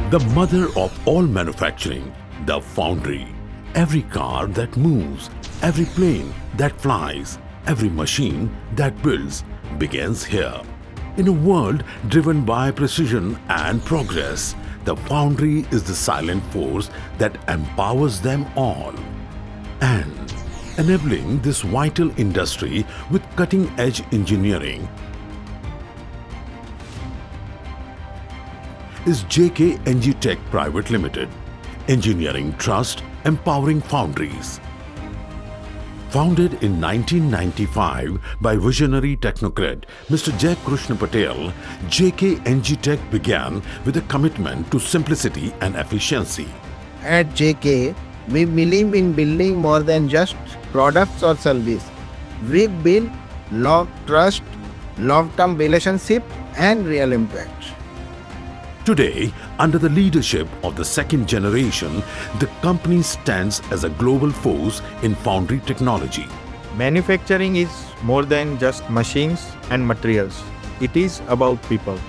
The mother of all manufacturing, the foundry. Every car that moves, every plane that flies, every machine that builds begins here. In a world driven by precision and progress, the foundry is the silent force that empowers them all. And enabling this vital industry with cutting-edge engineering is JKFE Tech Private Limited, engineering trust empowering foundries. Founded in 1995 by visionary technocrat Mr. Jai Krishna Patel, JKFE Tech began with a commitment to simplicity and efficiency. At JK, we believe in building more than just products or service. We build trust, long-term relationship and real impact. Today, under the leadership of the second generation, the company stands as a global force in foundry technology. Manufacturing is more than just machines and materials. It is about people.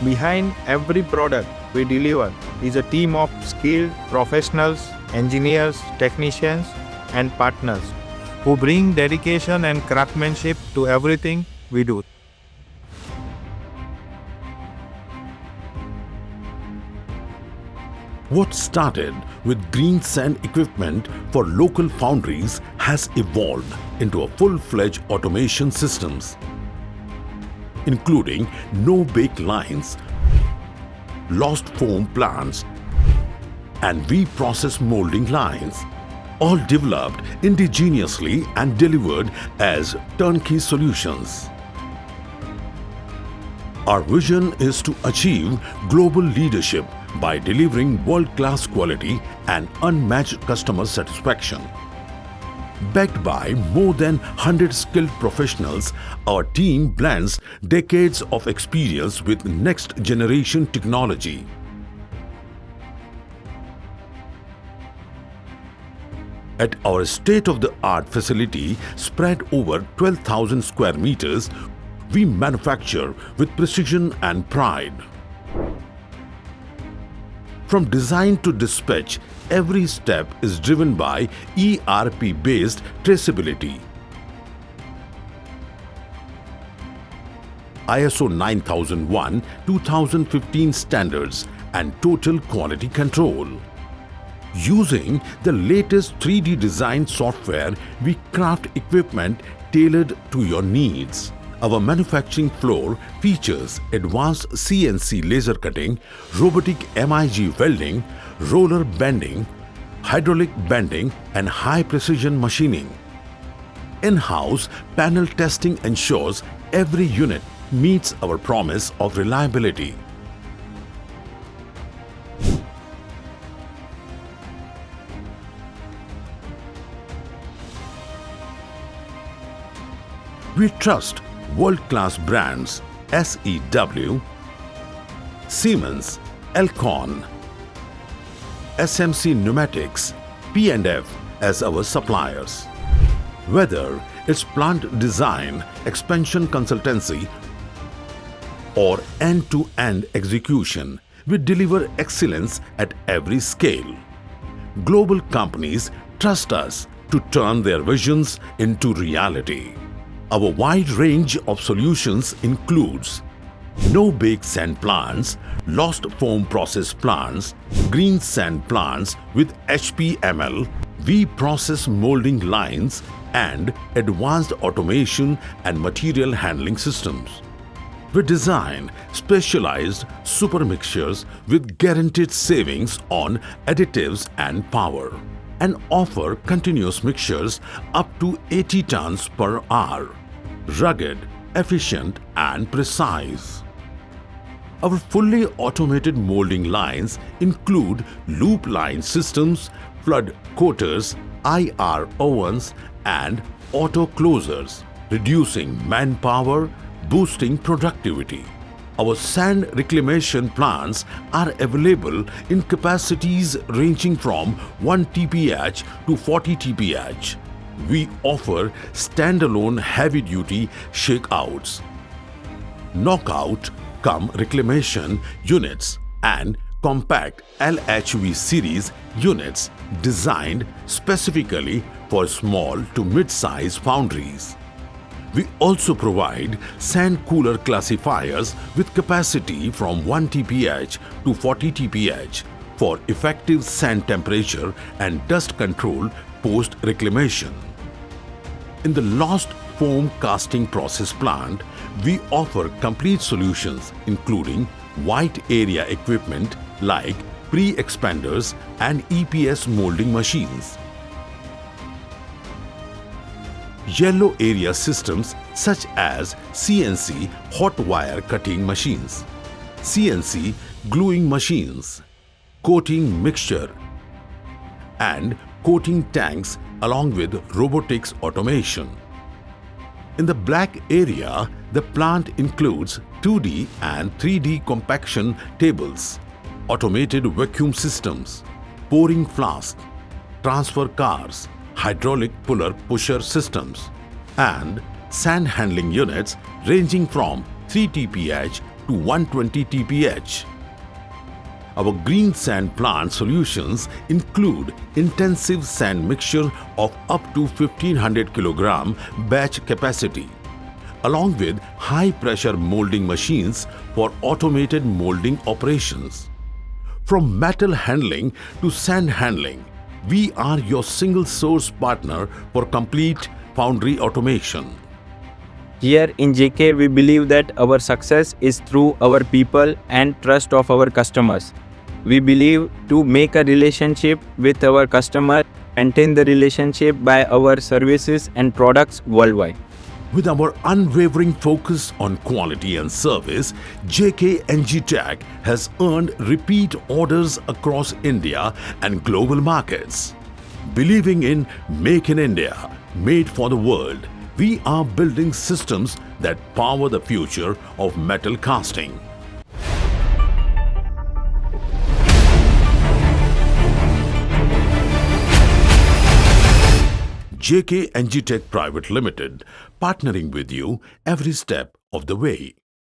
Behind every product we deliver is a team of skilled professionals, engineers, technicians, and partners who bring dedication and craftsmanship to everything we do. What started with green sand equipment for local foundries has evolved into a full-fledged automation systems, including no-bake lines, lost foam plants, and V-process molding lines, all developed indigenously and delivered as turnkey solutions. Our vision is to achieve global leadership by delivering world-class quality and unmatched customer satisfaction. Backed by more than 100 skilled professionals, our team blends decades of experience with next-generation technology. At our state-of-the-art facility spread over 12,000 square meters, we manufacture with precision and pride. From design to dispatch, every step is driven by ERP-based traceability. ISO 9001-2015 standards and total quality control. Using the latest 3D design software, we craft equipment tailored to your needs. Our manufacturing floor features advanced CNC laser cutting, robotic MIG welding, roller bending, hydraulic bending, and high-precision machining. In-house panel testing ensures every unit meets our promise of reliability. We trust world-class brands SEW, Siemens, Elcon, SMC Pneumatics, P&F as our suppliers. Whether it's plant design, expansion consultancy, or end-to-end execution, we deliver excellence at every scale. Global companies trust us to turn their visions into reality. Our wide range of solutions includes no-bake sand plants, lost foam process plants, green sand plants with HPML, V-process molding lines, and advanced automation and material handling systems. We design specialized super mixtures with guaranteed savings on additives and power, and offer continuous mixtures up to 80 tons per hour. Rugged, efficient, and precise. Our fully automated molding lines include loop line systems, flood coaters, IR ovens, and auto closers, reducing manpower, boosting productivity. Our sand reclamation plants are available in capacities ranging from 1 TPH to 40 TPH. We offer standalone heavy-duty shakeouts, knockout cum reclamation units, and compact LHV series units designed specifically for small to mid-size foundries. We also provide sand cooler classifiers with capacity from 1 TPH to 40 TPH for effective sand temperature and dust control post-reclamation. In the lost foam casting process plant, we offer complete solutions including wide area equipment like pre-expanders and EPS molding machines. Yellow area systems such as CNC hot wire cutting machines, CNC gluing machines, coating mixture, and coating tanks along with robotics automation. In the black area, the plant includes 2D and 3D compaction tables, automated vacuum systems, pouring flasks, transfer cars, hydraulic puller-pusher systems, and sand handling units ranging from 3 TPH to 120 TPH. Our green sand plant solutions include intensive sand mixture of up to 1500 kg batch capacity, along with high-pressure molding machines for automated molding operations. From metal handling to sand handling, we are your single-source partner for complete foundry automation. Here in JK, we believe that our success is through our people and trust of our customers. We believe to make a relationship with our customer, maintain the relationship by our services and products worldwide. With our unwavering focus on quality and service, JK Tech has earned repeat orders across India and global markets. Believing in Make in India, made for the world, we are building systems that power the future of metal casting. JK Tech Private Limited, partnering with you every step of the way.